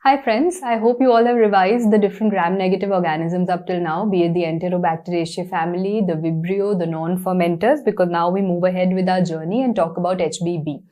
Hi friends, I hope you all have revised the different gram-negative organisms up till now, be it the Enterobacteriaceae family, the Vibrio, the non-fermenters, because now we move ahead with our journey and talk about HBB.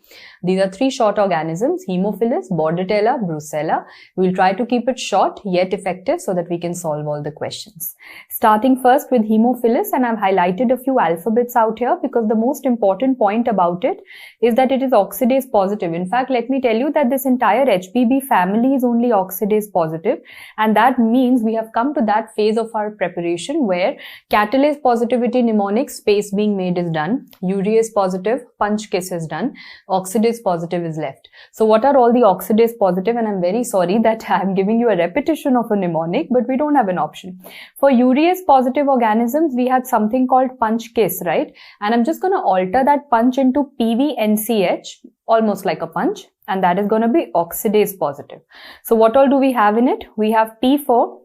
These are three short organisms, Haemophilus, Bordetella, Brucella. We'll try to keep it short yet effective so that we can solve all the questions. Starting first with Haemophilus, and I've highlighted a few alphabets out here because the most important point about it is that it is oxidase positive. In fact, let me tell you that this entire HBB family is only oxidase positive, and that means we have come to that phase of our preparation where catalase positivity mnemonic space being made is done, urease positive punch kiss is done, oxidase positive is left. So what are all the oxidase positive? And I'm very sorry that I'm giving you a repetition of a mnemonic, but we don't have an option. For urease positive organisms, we had something called punch kiss, right? And I'm just going to alter that punch into PVNCH, almost like a punch, and that is going to be oxidase positive. So what all do we have in it? We have P for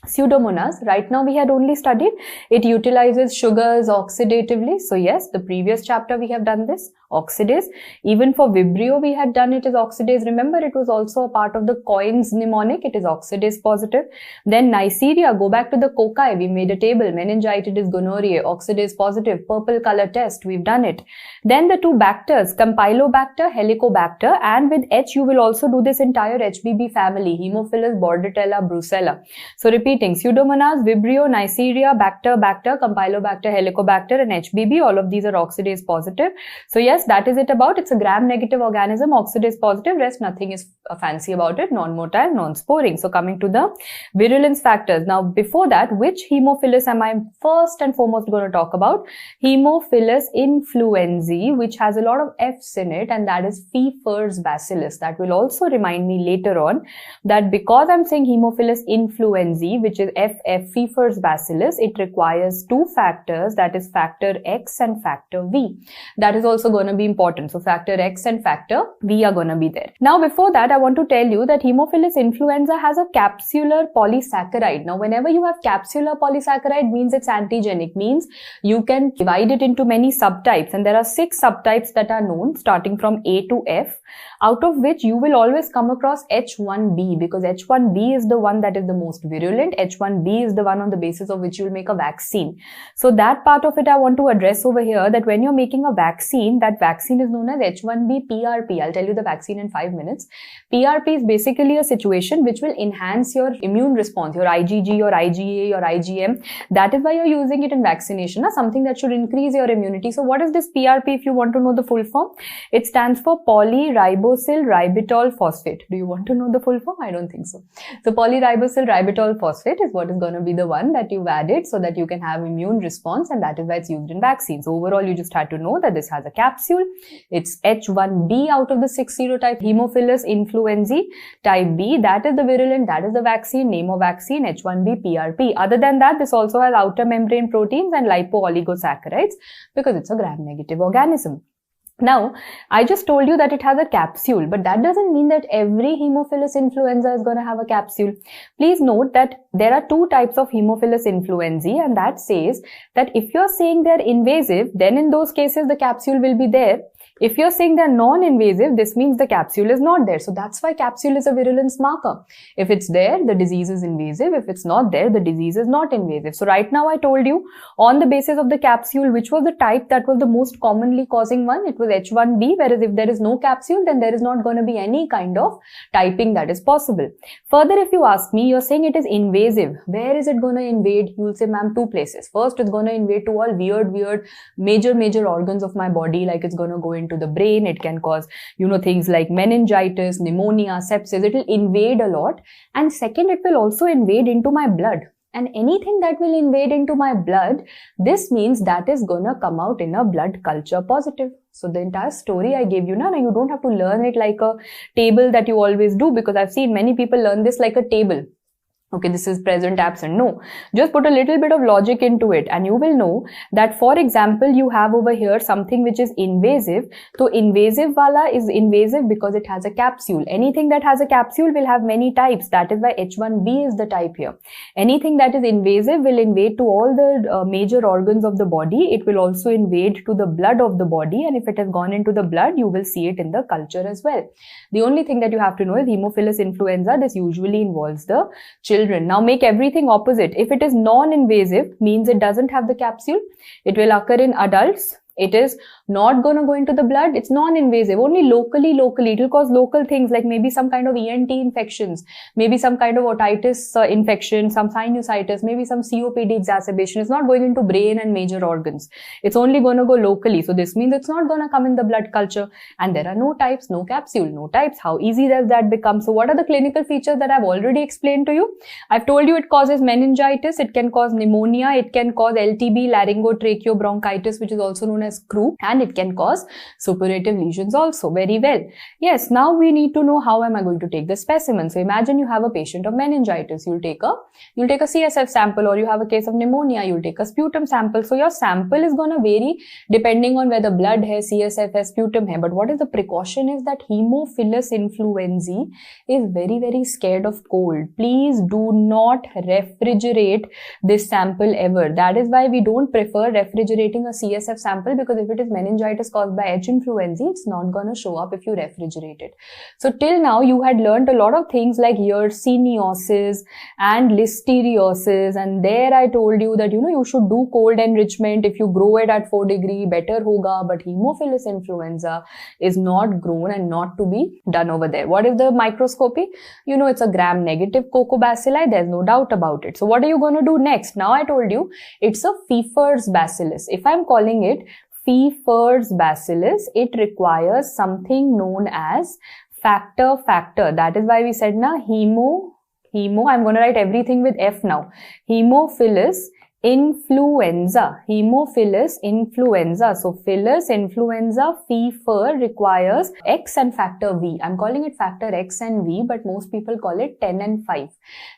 Pseudomonas. Right now we had only studied it utilizes sugars oxidatively. So yes, the previous chapter we have done this, oxidase. Even for Vibrio we had done it as oxidase. Remember, it was also a part of the coins mnemonic. It is oxidase positive. Then Neisseria, go back to the cocci. We made a table. Meningitis, gonorrhea, oxidase positive, purple color test. We've done it. Then the two bacters, Campylobacter, Helicobacter, and with H you will also do this entire HBB family, Haemophilus, Bordetella, Brucella. So repeating, Pseudomonas, Vibrio, Neisseria, Bacter, Campylobacter, Helicobacter, and HBB. All of these are oxidase positive. So yes, that is it about. It's a gram-negative organism, oxidase positive. Rest nothing is fancy about it. Non-motile, non-sporing. So coming to the virulence factors. Now before that, which Haemophilus am I first and foremost going to talk about? Haemophilus influenzae, which has a lot of F's in it, and that is Pfeiffer's bacillus. That will also remind me later on that because I'm saying Haemophilus influenzae, which is FF, Pfeiffer's bacillus, it requires two factors, that is factor X and factor V. That is also going to be important. So factor X and factor V are going to be there. Now before that, I want to tell you that Haemophilus influenza has a capsular polysaccharide. Now whenever you have capsular polysaccharide, means it's antigenic, means you can divide it into many subtypes, and there are 6 subtypes that are known starting from A to F, out of which you will always come across H1B, because H1B is the one that is the most virulent. H1B is the one on the basis of which you will make a vaccine. So that part of it I want to address over here, that when you're making a vaccine, that vaccine is known as H1B PRP. I'll tell you the vaccine in 5 minutes. PRP is basically a situation which will enhance your immune response, your IgG, your IgA, your IgM. That is why you're using it in vaccination, something that should increase your immunity. So what is this PRP if you want to know the full form? It stands for polyribosyl ribitol phosphate. Do you want to know the full form? I don't think so. So polyribosyl ribitol phosphate is what is going to be the one that you've added so that you can have immune response, and that is why it's used in vaccines. So overall, you just had to know that this has a capsule. It's H1B out of the 6 serotype, Haemophilus influenzae type B. That is the virulent, that is the vaccine, name of vaccine, H1B PRP. Other than that, this also has outer membrane proteins and lipo-oligosaccharides because it's a gram-negative organism. Now, I just told you that it has a capsule, but that doesn't mean that every Haemophilus influenza is going to have a capsule. Please note that there are 2 types of Haemophilus influenzae, and that says that if you're saying they're invasive, then in those cases the capsule will be there. If you're saying they're non-invasive, this means the capsule is not there. So that's why capsule is a virulence marker. If it's there, the disease is invasive. If it's not there, the disease is not invasive. So right now I told you on the basis of the capsule, which was the type that was the most commonly causing one, it was H1B, whereas if there is no capsule, then there is not going to be any kind of typing that is possible. Further, if you ask me, you're saying it is invasive. Where is it going to invade? You'll say, ma'am, 2 places. First, it's going to invade to all weird, major organs of my body, like it's going to go into the brain. It can cause, things like meningitis, pneumonia, sepsis. It will invade a lot. And second, it will also invade into my blood. And anything that will invade into my blood, this means that is going to come out in a blood culture positive. So the entire story I gave you now, you don't have to learn it like a table that you always do, because I've seen many people learn this like a table. Okay, this is present absent. No, just put a little bit of logic into it and you will know that, for example, you have over here something which is invasive. So invasive wala is invasive because it has a capsule. Anything that has a capsule will have many types. That is why H1B is the type here. Anything that is invasive will invade to all the major organs of the body. It will also invade to the blood of the body, and if it has gone into the blood, you will see it in the culture as well. The only thing that you have to know is Haemophilus influenza. This usually involves the children. Now make everything opposite. If it is non-invasive, means it doesn't have the capsule. It will occur in adults. It is not going to go into the blood. It's non-invasive, only locally. It will cause local things like maybe some kind of ENT infections, maybe some kind of otitis infection, some sinusitis, maybe some COPD exacerbation. It's not going into brain and major organs. It's only going to go locally. So this means it's not going to come in the blood culture. And there are no types, no capsule, no types. How easy does that become? So what are the clinical features that I've already explained to you? I've told you it causes meningitis, it can cause pneumonia, it can cause LTB, laryngotracheobronchitis, which is also known as croup, and it can cause suppurative lesions also. Very well. Yes, now we need to know how am I going to take the specimen. So imagine you have a patient of meningitis. You'll take a CSF sample, or you have a case of pneumonia, you'll take a sputum sample. So your sample is going to vary depending on whether blood hai, CSF hai, sputum hai. But what is the precaution is that Haemophilus influenzae is very, very scared of cold. Please do not refrigerate this sample ever. That is why we don't prefer refrigerating a CSF sample, because if it is meningitis caused by H. influenzae, it's not going to show up if you refrigerate it. So till now you had learned a lot of things like yersiniosis and listeriosis, and there I told you that you should do cold enrichment. If you grow it at 4 degrees, better hoga. But Haemophilus influenza is not grown and not to be done over there. What is the microscopy? It's a gram-negative cocobacilli. There's no doubt about it. So what are you going to do next? Now I told you it's a Pfeiffer's bacillus. If I'm calling it Pfeiffer's bacillus, it requires something known as factor. That is why we said hemo, I'm going to write everything with F now. Haemophilus influenza. So Philus influenza fever requires X and factor V. I'm calling it factor X and V, but most people call it 10 and 5.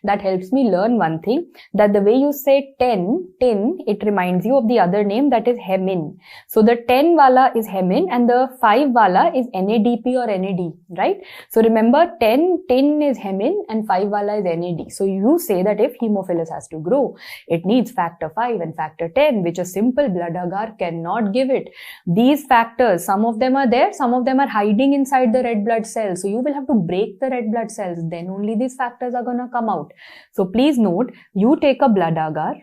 That helps me learn one thing, that the way you say 10, it reminds you of the other name, that is hemin. So the 10 wala is hemin and the 5 wala is NADP or NAD, right? So remember 10 is hemin and 5 wala is NAD. So you say that if Haemophilus has to grow, it needs factor 5 and factor 10, which a simple blood agar cannot give it. These factors, some of them are there, some of them are hiding inside the red blood cells. So you will have to break the red blood cells, then only these factors are going to come out. So please note, you take a blood agar,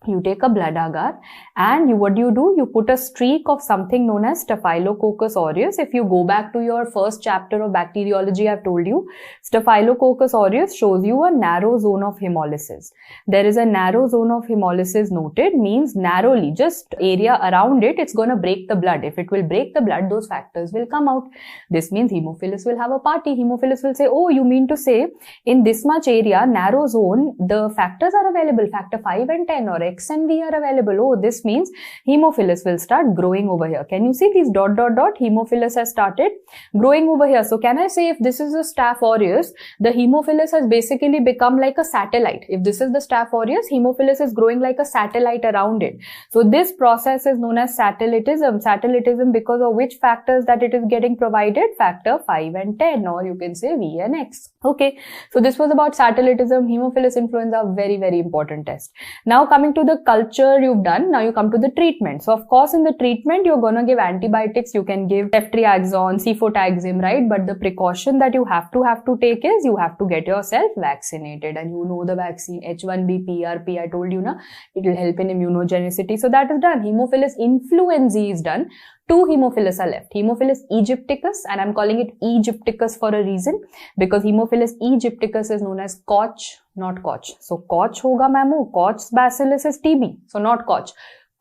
and what do? You put a streak of something known as Staphylococcus aureus. If you go back to your first chapter of bacteriology, I've told you, Staphylococcus aureus shows you a narrow zone of hemolysis. There is a narrow zone of hemolysis noted, means narrowly, just area around it, it's going to break the blood. If it will break the blood, those factors will come out. This means Haemophilus will have a party. Haemophilus will say, oh, you mean to say in this much area, narrow zone, the factors are available, factor 5 and 10 or X and V are available. Oh, this means Haemophilus will start growing over here. Can you see these ... Haemophilus has started growing over here. So can I say if this is a Staph aureus, the Haemophilus has basically become like a satellite. If this is the Staph aureus, Haemophilus is growing like a satellite around it. So this process is known as satellitism. Satellitism because of which factors that it is getting provided? Factor 5 and 10, or you can say V and X. Okay. So this was about satellitism. Haemophilus influenza, very, very important test. Now coming to the culture you've done, now you come to the treatment. So of course in the treatment you're going to give antibiotics, you can give ceftriaxone, cefotaxime, right? But the precaution that you have to take is you have to get yourself vaccinated, and you know the vaccine H1B, PRP, I told you na, it will help in immunogenicity. So that is done. Haemophilus influenzae is done. 2 Haemophilus are left. Haemophilus aegypticus, and I'm calling it aegypticus for a reason, because Haemophilus aegypticus is known as Koch, not Koch. So Koch hoga mamu, Koch's bacillus is TB, so not Koch.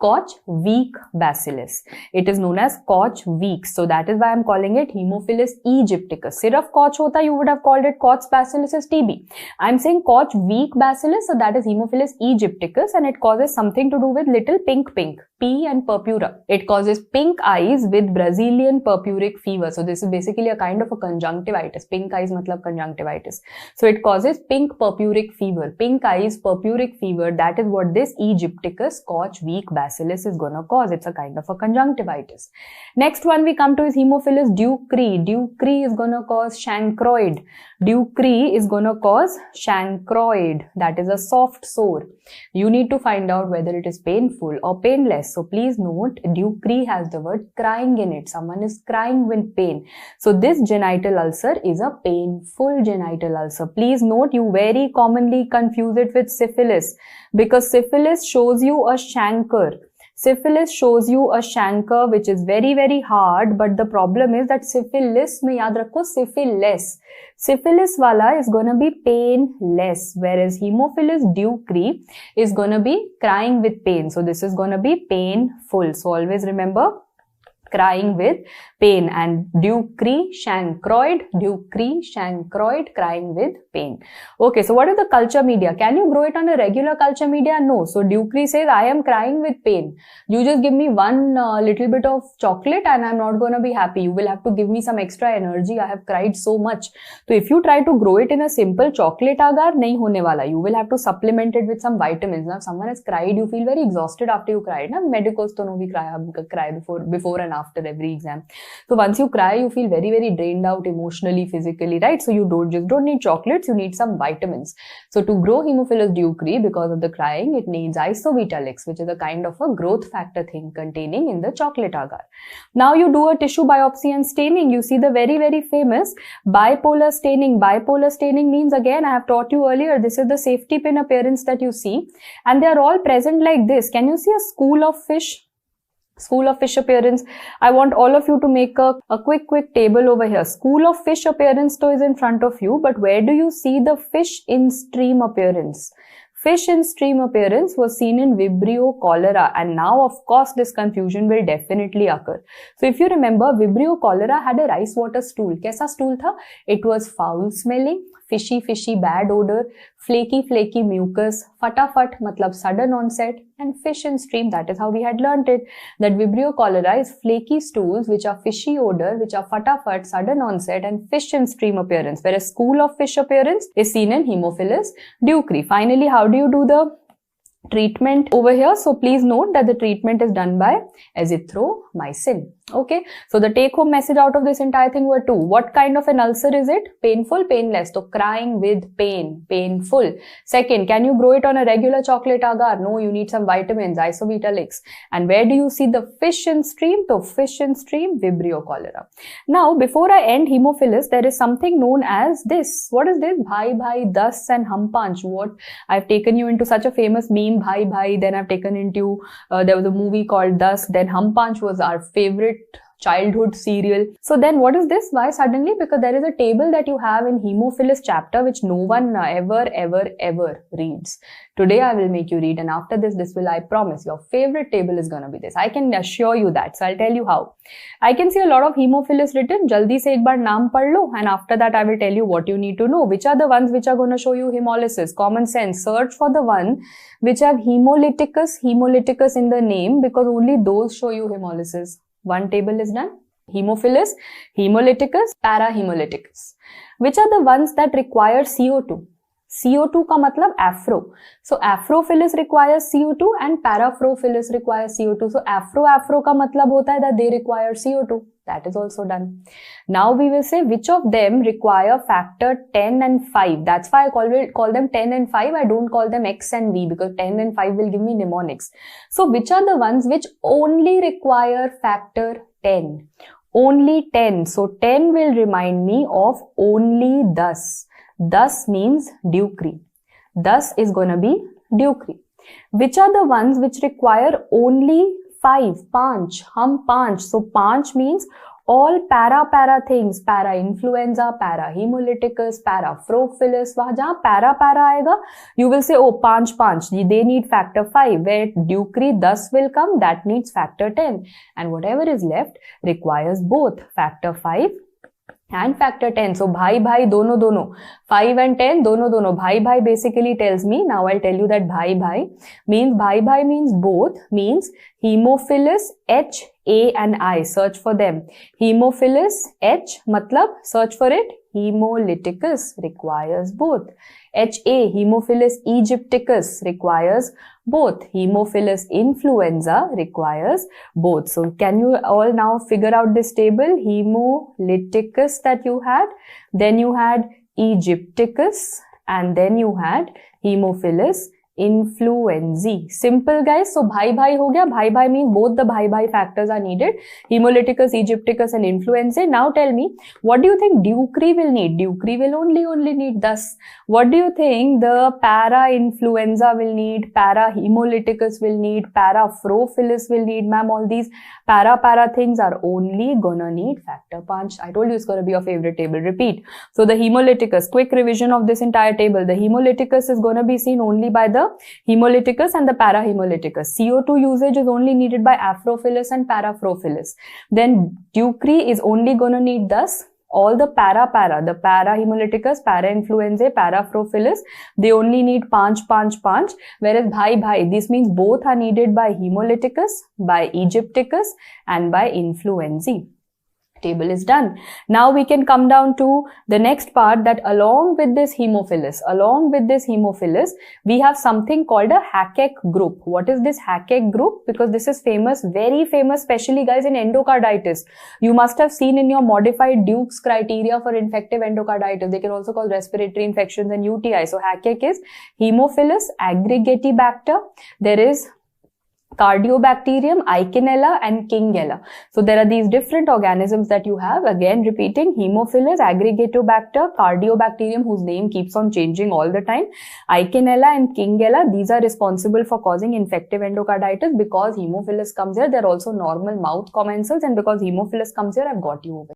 Koch weak bacillus. It is known as Koch weak. So that is why I am calling it Haemophilus aegypticus. Sirf Koch hota, you would have called it Koch bacillus is TB. I am saying Koch weak bacillus, so that is Haemophilus aegypticus, and it causes something to do with little pink, P and purpura. It causes pink eyes with Brazilian purpuric fever. So this is basically a kind of a conjunctivitis. Pink eyes matlab conjunctivitis. So it causes pink purpuric fever. Pink eyes, purpuric fever. That is what this aegypticus Koch weak bacillus is gonna cause. It's a kind of a conjunctivitis. Next one we come to is Haemophilus ducreyi. Ducreyi is gonna cause chancroid. Ducreyi is gonna cause chancroid. That is a soft sore. You need to find out whether it is painful or painless. So please note, ducreyi has the word crying in it. Someone is crying with pain. So this genital ulcer is a painful genital ulcer. Please note, you very commonly confuse it with syphilis, because syphilis shows you a chancre. Syphilis shows you a chancre which is very, very hard, but the problem is that syphilis mein yaad rakho syphilis. Syphilis wala is gonna be painless, whereas Haemophilus ducreyi is gonna be crying with pain. So this is gonna be painful. So always remember, crying with pain, and ducreyi chancroid, crying with pain. Okay, so what is the culture media? Can you grow it on a regular culture media? No. So ducreyi says, I am crying with pain. You just give me one little bit of chocolate and I'm not going to be happy. You will have to give me some extra energy. I have cried so much. So if you try to grow it in a simple chocolate agar, nahi hone wala. You will have to supplement it with some vitamins. Now, if someone has cried, you feel very exhausted after you cried. Now, medicals to know we cry before and after every exam. So once you cry, you feel very, very drained out emotionally, physically, right? So you don't need chocolates, you need some vitamins. So to grow Haemophilus ducreyi, because of the crying, it needs isovitalix, which is a kind of a growth factor thing containing in the chocolate agar. Now you do a tissue biopsy and staining. You see the very, very famous bipolar staining. Bipolar staining means, again, I have taught you earlier, this is the safety pin appearance that you see, and they are all present like this. Can you see a school of fish? School of fish appearance. I want all of you to make a quick table over here. School of fish appearance is in front of you, but where do you see the fish in stream appearance? Fish in stream appearance was seen in Vibrio cholera, and now of course this confusion will definitely occur. So if you remember, Vibrio cholera had a rice water stool. Kaisa stool tha? It was foul smelling, fishy bad odor, flaky mucus, fatafat matlab sudden onset, and fish in stream. That is how we had learnt it, that Vibrio cholera is flaky stools which are fishy odor, which are fatafat, sudden onset, and fish in stream appearance, whereas school of fish appearance is seen in Haemophilus ducreyi. Finally, how do you do the treatment over here? So please note that the treatment is done by azithromycin. Okay, so the take home message out of this entire thing were two. What kind of an ulcer is it? Painful, painless. So crying with pain, painful. Second, can you grow it on a regular chocolate agar? No, you need some vitamins, isovitalix. And where do you see the fish in stream? So fish in stream, Vibrio cholera. Now, before I end Haemophilus, there is something known as this. What is this? Bhai, das and hum panch. What? I've taken you into such a famous meme, Bhai, then I've taken into, there was a movie called Das, then hum panch was our favorite childhood serial. So then what is this? Why suddenly? Because there is a table that you have in Haemophilus chapter which no one ever reads. Today I will make you read, and after this will, I promise, your favorite table is gonna be this. I can assure you that. So I'll tell you how. I can see a lot of Haemophilus written. Jaldi se ek baar naam pad lo, and after that I will tell you what you need to know. Which are the ones which are gonna show you hemolysis? Common sense. Search for the one which have hemolyticus in the name, because only those show you hemolysis. One table is done. Haemophilus, hemolyticus, parahemolyticus. Which are the ones that require CO2? CO2 का मतलब afro. So Afrophilus requires CO2 and Paraphrophilus requires CO2. So Afro का मतलब होता है that they require CO2. That is also done. Now we will say which of them require factor 10 and 5. That's why I call them 10 and 5. I don't call them X and V, because 10 and 5 will give me mnemonics. So which are the ones which only require factor 10? Only 10. So 10 will remind me of only thus. Thus means ducreyi. Thus is gonna be ducreyi. Which are the ones which require only 5? Panch, hum panch. So panch means All para things, para influenza, para hemolyticus, para Haemophilus, वहां जहां para आएगा, you will say, oh, 5, they need factor 5, where Ducree 10 will come, that needs factor 10, and whatever is left requires both factor 5 and factor 10. So bhai dono 5 and 10 dono bhai basically tells me, now I'll tell you that bhai means both, means Haemophilus H, A and I, search for them. Haemophilus H matlab search for it, Hemolyticus requires both. HA, Haemophilus aegypticus requires both. Haemophilus influenza requires both. So can you all now figure out this table? Hemolyticus that you had, then you had aegypticus, and then you had Haemophilus influenzae. Simple, guys. So bhai ho gaya. Bhai means both the bhai factors are needed. Hemolyticus, aegypticus and influenzae. Now tell me, what do you think Ducree will need? Ducree will only need 10. What do you think the para-influenza will need? Para-hemolyticus will need? Para-Haemophilus will need? Ma'am, all these para things are only gonna need factor 5. I told you it's gonna be your favorite table. Repeat. So the hemolyticus, quick revision of this entire table. The hemolyticus is gonna be seen only by the hemolyticus and the parahemolyticus. CO2 usage is only needed by Haemophilus and Haemophilus. Then Ducree is only gonna need thus. All the para, the parahemolyticus, parainfluenzae, Haemophilus, they only need 5, whereas bhai, this means both are needed by hemolyticus, by aegypticus and by influenzae. Table is done. Now we can come down to the next part, that along with this Haemophilus, we have something called a Hackett group. What is this Hackett group? Because this is famous, very famous, especially guys in endocarditis. You must have seen in your modified Duke's criteria for infective endocarditis. They can also call respiratory infections and UTI. So Hackett is Haemophilus aggregatibacter. There is Cardiobacterium, Eikenella and Kingella. So there are these different organisms that you have. Again repeating, Haemophilus, Aggregatobacter, Cardiobacterium, whose name keeps on changing all the time, Eikenella and Kingella. These are responsible for causing infective endocarditis. Because Haemophilus comes here, there are also normal mouth commensals, and because Haemophilus comes here, I've got you over.